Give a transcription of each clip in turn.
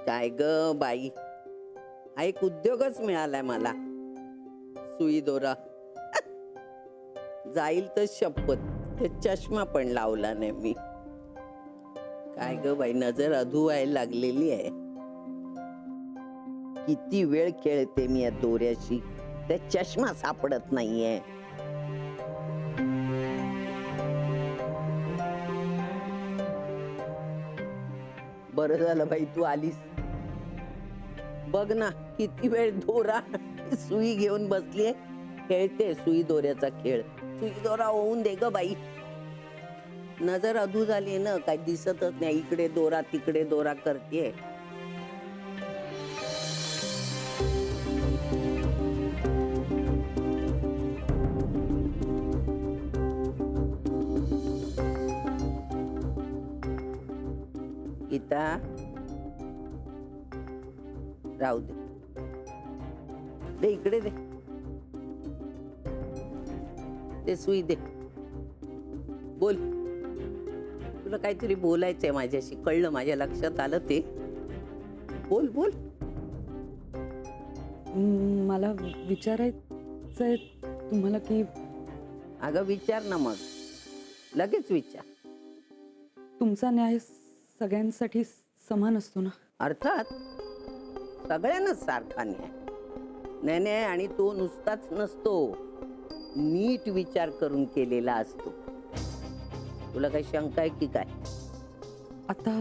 काय ग बाई, हा एक उद्योगच मिळालाय मला. सुई दोरा जाईल तर शपथ, ते चष्मा पण लावला नाही मी. काय ग बाई, नजर अधू व्हायला लागलेली आहे. किती वेळ खेळते मी या दोऱ्याशी, ते चष्मा सापडत नाहीये. बरं झालं बाई तू आलीस. बघ ना किती वेळ दोरा सुई घेऊन बसलीये, खेळते सुई दोऱ्याचा खेळ. सुई दोरा होऊन दे ग बाई. नजर अधू झाली ना, काही दिसतच नाही. इकडे दोरा तिकडे दोरा करते. गीता राहू दे, दे इकडे दे, ते सुई दे. बोल, तुला काहीतरी बोलायचंय माझ्याशी, कळलं, माझ्या लक्षात आलं ते. बोल बोल. मला विचारायचंय तुम्हाला की. अगं विचार ना, मग लगेच विचार. तुमचा न्याय सगळ्यांसाठी समान असतो ना? अर्थात सगळ्यांनाच सारखा न्याय. न्याय आणि तो नुसताच नसतो, नीट विचार करून केलेला असतो. तुला काही शंका आहे की काय? आता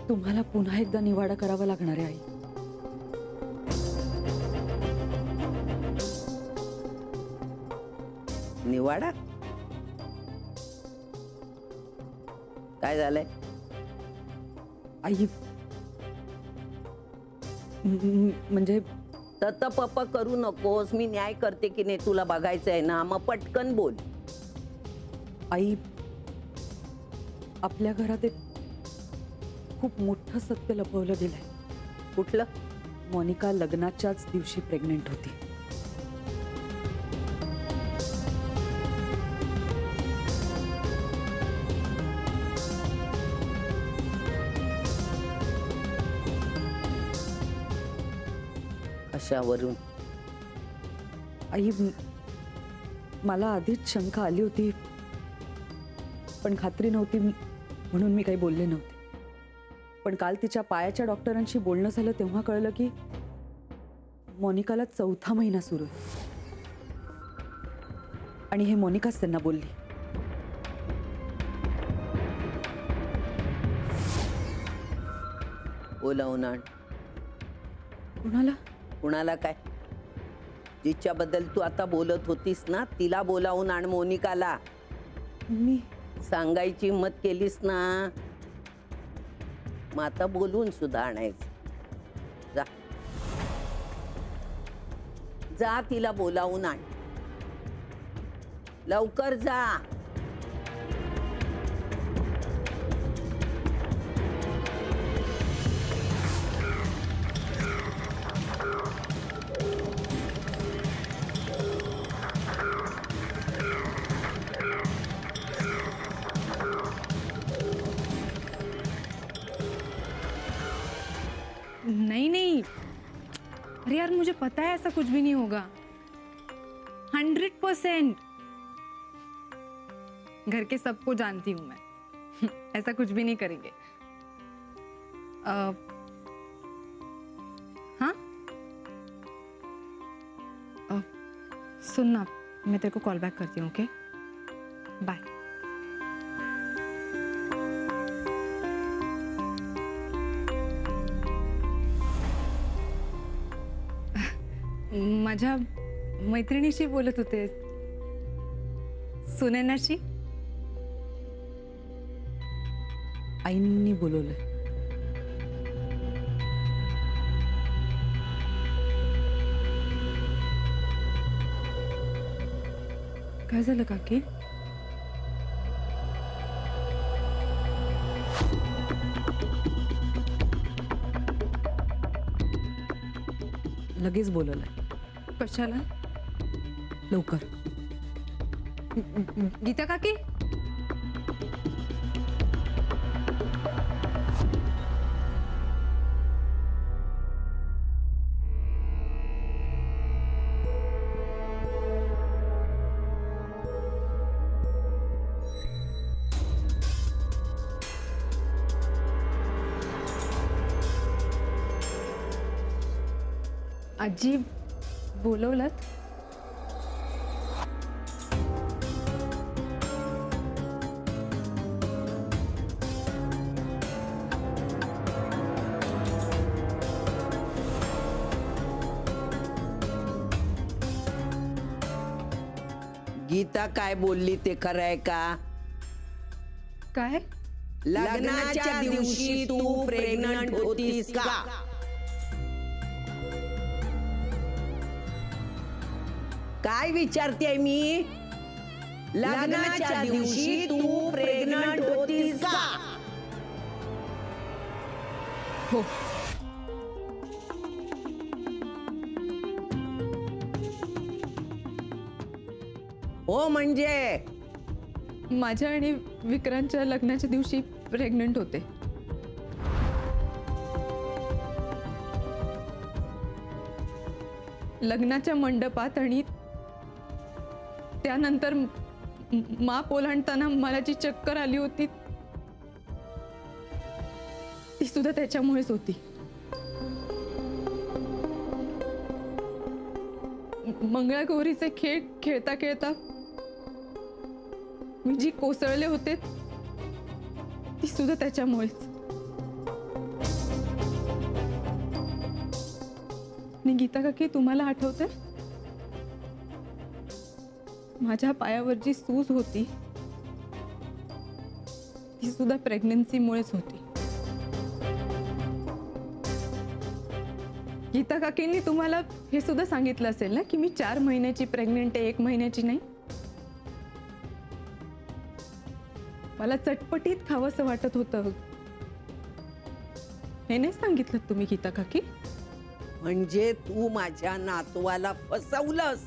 तुम्हाला पुन्हा एकदा निवाडा करावा लागणार आहे आई. निवाडा? काय झालंय? आई म्हणजे तत पप करू नकोस. मी न्याय करते की नाही तुला बघायचंय ना, मग पटकन बोल. आई, आपल्या घरात एक खूप मोठं सत्य लपवलं गेलंय. कुठलं? मोनिका लग्नाच्याच दिवशी प्रेग्नेंट होती. कशावरून? आई, मला आधीच शंका आली होती, पण खात्री नव्हती म्हणून मी काही बोलले नव्हते. पण काल तिच्या पायाच्या डॉक्टरांशी बोलणं झालं तेव्हा कळलं की मोनिकाला 4था महिना सुरू आहे. आणि हे मोनिकाच त्यांना बोलली. बोलावून आण. कुणाला? कुणाला काय? जिच्याबद्दल तू आता बोलत होतीस ना, तिला बोलावून आण. मोनिकाला मी सांगायची हिम्मत केलीस ना, मग आता बोलून सुद्धा आणायचं. जा जा, तिला बोलावून आण. लवकर जा. नहीं नहीं, अरे यार मुझे पता है ऐसा कुछ भी नहीं होगा. 100% घर के सबको जानती हूं मैं. ऐसा कुछ भी नहीं करेंगे. हाँ, सुन ना, मैं तेरे को कॉल बैक करती हूँ. Okay, bye. माझ्या मैत्रिणीशी बोलत होते, सुनैनाशी. आईंनी बोलवलंय. काय झालं काकी? लगेच बोलवलंय. कशाला? लवकर. गीता काकी, आजी बोलवलं? गीता काय बोलली ते खरं आहे का? काय? लग्नाच्या दिवशी तू प्रेग्नंट होतीस का? काय विचारते मी? लग्नाच्या दिवशी तू प्रेग्नंट होतीस का? हो. हो म्हणजे माझ्या आणि विक्रांतच्या लग्नाच्या दिवशी प्रेग्नंट होते. लग्नाच्या मंडपात आणि त्यानंतर माप ओलांडताना मला जी चक्कर आली होती ती सुद्धा त्याच्यामुळेच होती. मंगळागौरीचे खेळ खेळता खेळता मी जी कोसळले होते ती सुद्धा त्याच्यामुळेच. आणि गीता काकी, तुम्हाला आठवतंय माझ्या पायावर जी सूज होती ती सुद्धा प्रेग्नन्सीमुळेच होती. गीता काकींनी तुम्हाला हे सुद्धा सांगितलं असेल ना की मी 4 महिन्याची प्रेग्नेंट आहे, 1 महिन्याची नाही. मला चटपटीत खावंसं वाटत होतं. हे नाही सांगितलं तुम्ही गीता काकी? म्हणजे तू माझ्या नातवाला फसवलंस?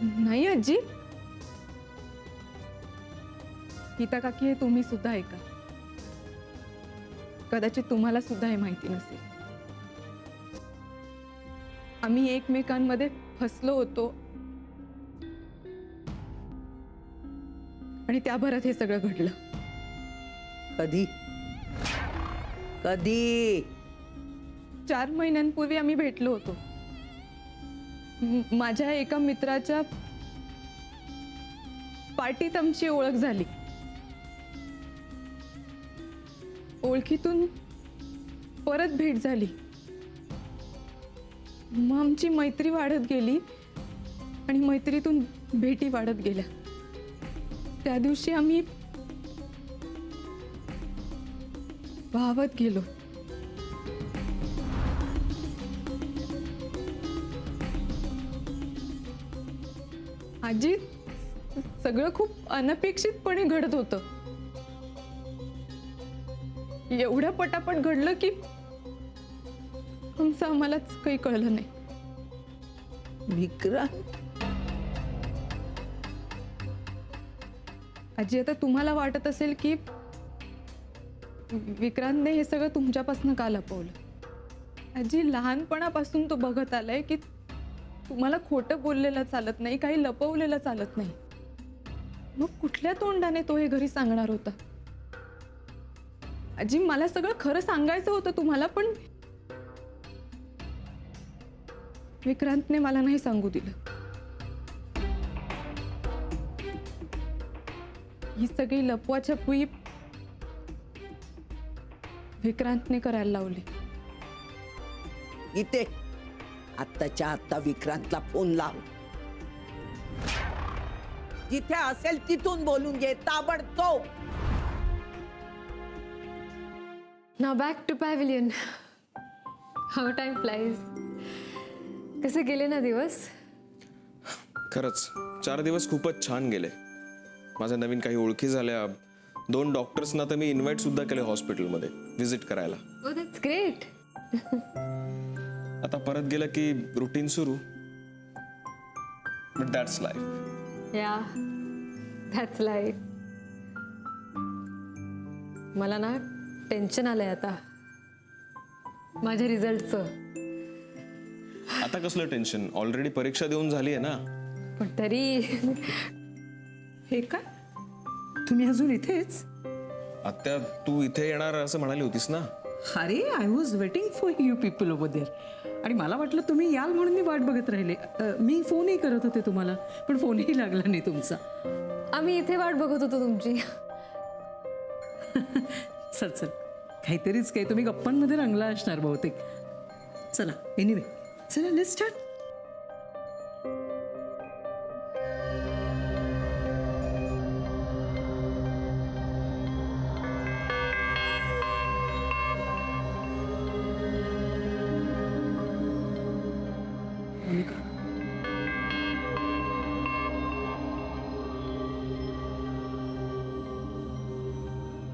नाही आजी. गीता काकी, हे तुम्ही सुद्धा ऐका. कदाचित तुम्हाला सुद्धा हे माहिती नसेल. आम्ही एकमेकांमध्ये फसलो होतो आणि त्याभरात हे सगळं घडलं. कधी कधी? 4 महिन्यांपूर्वी आम्ही भेटलो होतो. माझ्या एका मित्राच्या पार्टीत आमची ओळख झाली. ओळखीतून परत भेट झाली. मग आमची मैत्री वाढत गेली आणि मैत्रीतून भेटी वाढत गेल्या. त्या दिवशी आम्ही वाहवत गेलो. आजी, सगळं खूप अनपेक्षितपणे घडत होतं. एवढं पटापट घडलं की आमचं आम्हालाच काही कळलं नाही. विक्रांत? आजी, आता तुम्हाला वाटत असेल की विक्रांतने हे सगळं तुमच्यापासून का लपवलं. आजी, लहानपणापासून तो बघत आलाय की तुम्हाला खोटं बोललेलं चालत नाही, काही लपवलेलं चालत नाही. मग कुठल्या तोंडाने तो हे घरी सांगणार होता? आजी, मला सगळं खरं सांगायचं होतं तुम्हाला, पण विक्रांतने मला नाही सांगू दिलं. ही सगळी लपवाछपवी विक्रांतने करायला लावली. गीते, आत्ताच्या आत्ता विक्रांतला फोन लाव. जिथे असेल तिथून बोलून घे ताबडतोब. Now back to pavilion. How time flies. कसे गेले ना दिवस? खरंच 4 दिवस खूपच छान गेले. माझ्या नवीन काही ओळखी झाल्या. 2 डॉक्टर्सना तर मी इन्व्हाइट सुद्धा केले हॉस्पिटलमध्ये व्हिजिट करायला. Oh, that's great. आता परत गेलं की रुटीन सुरू. But that's life. Yeah, that's life. मला ना टेन्शन आलंय आता माझ्या रिझल्टचं. आता कसलं टेन्शन? ऑलरेडी परीक्षा देऊन झाली आहे ना. पण तरी हे काय, तुम्ही अजून इथेच? आत्या, तू इथे येणार असं म्हणाली होतीस ना. अरे I was waiting for you people over there. आणि मला वाटलं तुम्ही याल म्हणून मी वाट बघत राहिले. मी फोनही करत होते तुम्हाला, पण फोनही लागला नाही तुमचा. आम्ही इथे वाट बघत होतो तुमची. चल चल, काहीतरीच काही तुम्ही गप्पांमध्ये रंगला असणार बहुतेक. चला एनिवे, चला लेट्स स्टार्ट.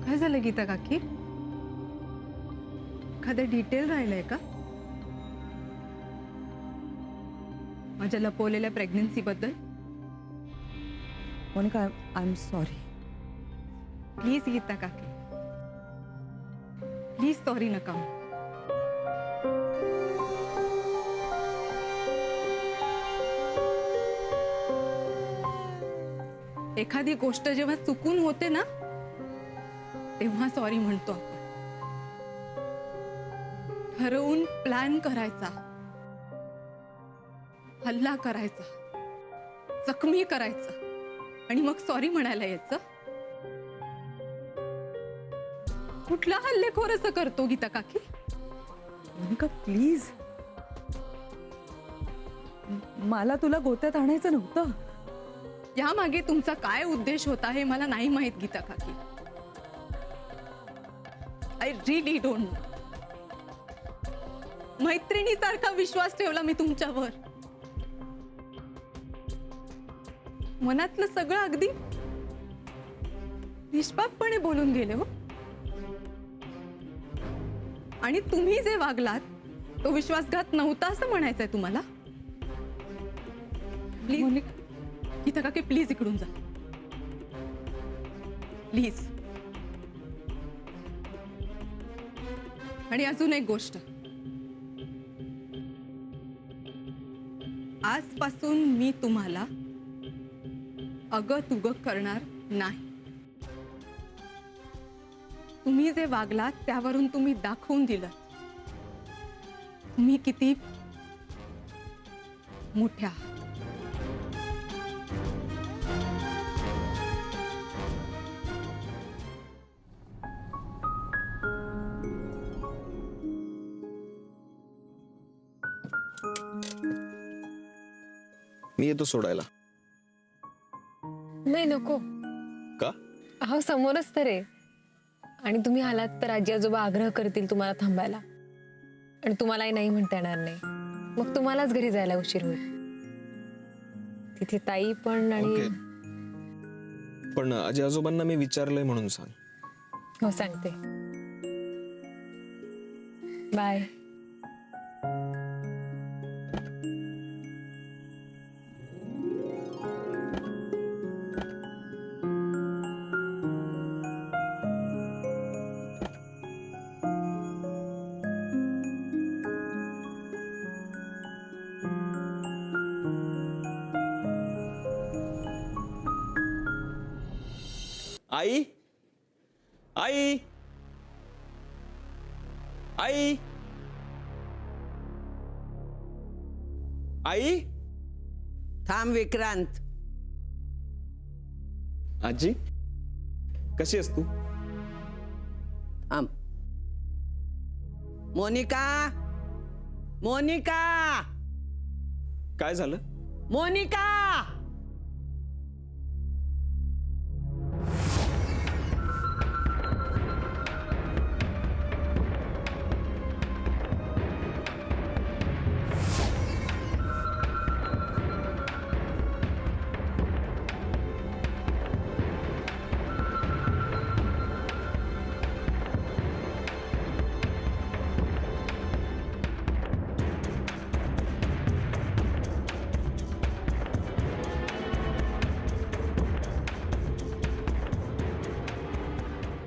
काय झालं गीता काकी? एखादं डिटेल राहिलंय का माझ्या लपवलेल्या प्रेग्नन्सी बद्दल? Monica, I am sorry. Please Geeta काकी, प्लीज सॉरी नका. एखादी गोष्ट जेव्हा चुकून होते ना, तेव्हा सॉरी म्हणतो आपण. ठरवून प्लॅन करायचा, हल्ला करायचा, जखमी करायचं आणि मग सॉरी म्हणायला यायचं. कुठला हल्लेखोर असं करतो गीता काकी? मोनिका प्लीज, मला तुला गोत्यात आणायचं नव्हतं. यामागे तुमचा काय उद्देश होता हे मला नाही माहित गीता काकी. I really don't know. मैत्रिणीसारखा विश्वास ठेवला मी तुमच्यावर. मनातलं सगळं अगदी निष्पापपणे बोलून गेले हो. आणि तुम्ही जे वागलात तो विश्वासघात नव्हता असं म्हणायचंय तुम्हाला? प्लीज गीता काकी, प्लीज इकडून जा प्लीज. आणि अजून एक गोष्ट, आजपासून मी तुम्हाला अगं तुगं करणार नाही. तुम्ही जे वागलात त्यावरून तुम्ही दाखवून दिलं तुम्ही किती मोठ्या. मी येतो सोडायला. नाही नको. का? अहो समोरच तर आहे. आणि तुम्ही आलात तर आजी आजोबा आग्रह करतील तुम्हाला थांबायला, आणि तुम्हालाही नाही म्हणता येणार नाही. मग तुम्हालाच घरी जायला उशीर होईल. तिथे ताई पण आणि ओके. पण आजी आजोबांना मी विचारलंय म्हणून सांग. हो सांगते. बाय. आई, आई, आई, आई. थांब विक्रांत. आजी कशी आहेस तू? थांब. मोनिका, मोनिका, काय झालं? मोनिका.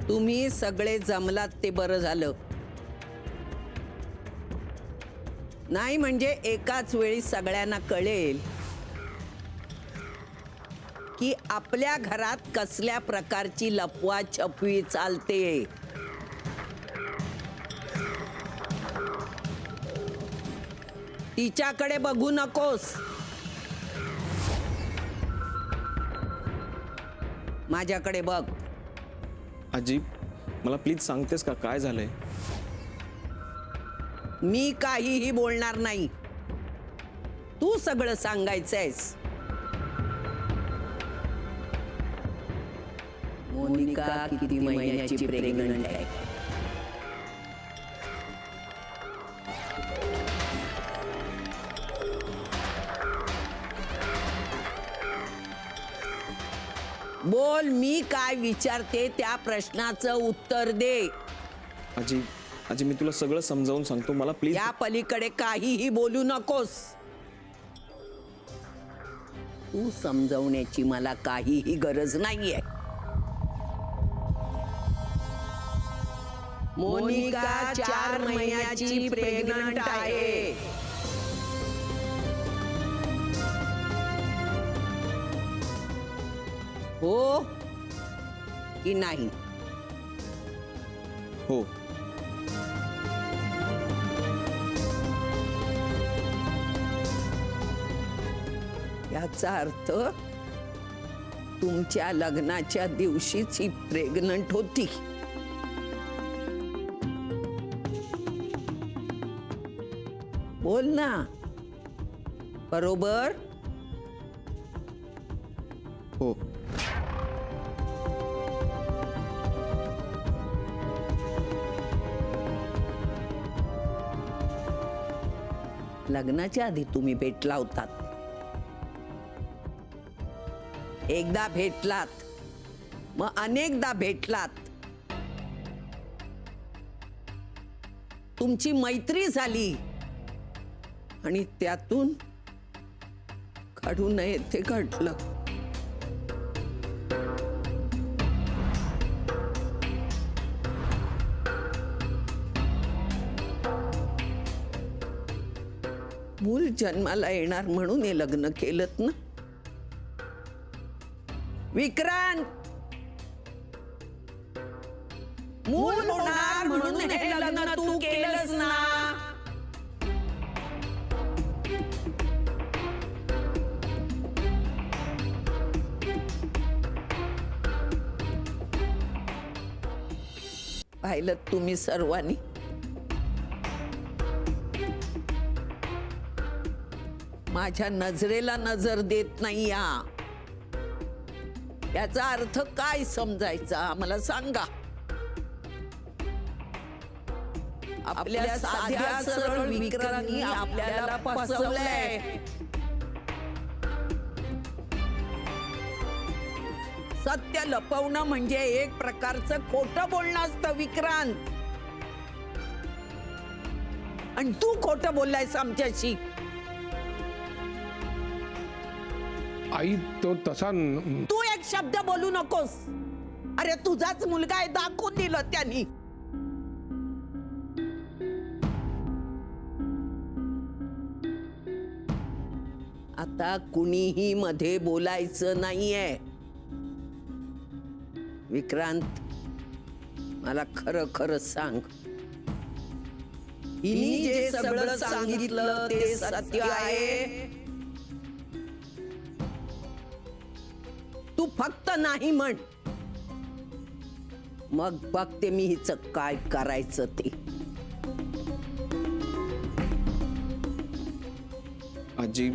तुम्ही सगळे जमलात ते बरं झालं. नाही म्हणजे एकाच वेळी सगळ्यांना कळेल की आपल्या घरात कसल्या प्रकारची लपवा छपवी चालते. तिच्याकडे बघू नकोस. माझ्याकडे बघ. आजी मला प्लीज सांगतेस का काय झालंय? मी काहीही बोलणार नाही. तू सगळं सांगायचंयस. मोनिका किती महिन्याची प्रेग्नंट आहे? बोल. मी काय विचारते त्या प्रश्नाचं उत्तर दे. आजी आजी मी तुला सगळं समजावून सांगतो, मला प्लीज. या पलीकडे काहीही बोलू नकोस. तू समजवण्याची मला काहीही गरज नाहीये. मोनिका 4 महिन्याची प्रेग्नंट आहे. हो की नाही? हो. याचा अर्थ तुमच्या लग्नाच्या दिवशीच ही प्रेग्नंट होती. बोल ना. बरोबर? हो. लग्नाच्या आधी तुम्ही भेटला होतात. एकदा भेटलात, मग अनेकदा भेटलात. तुमची मैत्री झाली आणि त्यातून काढू नये ते घडलं. मूल जन्माला येणार म्हणून हे लग्न केलंत ना विक्रांत? मूल होणार म्हणून हे लग्न तू केलंस ना? पाहिलं तुम्ही सर्वांनी? माझ्या नजरेला नजर देत नाही. याचा अर्थ काय समजायचा मला सांगा. आपल्या साध्या सरळ विक्रांतनी आपल्याला फसवलंय. सत्य लपवणं म्हणजे एक प्रकारचं खोटं बोलणं असतं विक्रांत. आणि तू खोटं बोललायस आमच्याशी. आई तो तसा तू एक शब्द बोलू नकोस. अरे तुझाच मुलगा आहे, दाखवून दिलं त्यांनी. आता कुणीही मध्ये बोलायचं नाहीये. विक्रांत मला खरं खरं सांग. हिने जे सगळं सांगितलं ते सत्य आहे? तू फक्त नाही म्हण, मग बघते मी हिचं काय करायचं ते. आजी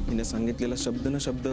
हिने सांगितलेला शब्द न शब्द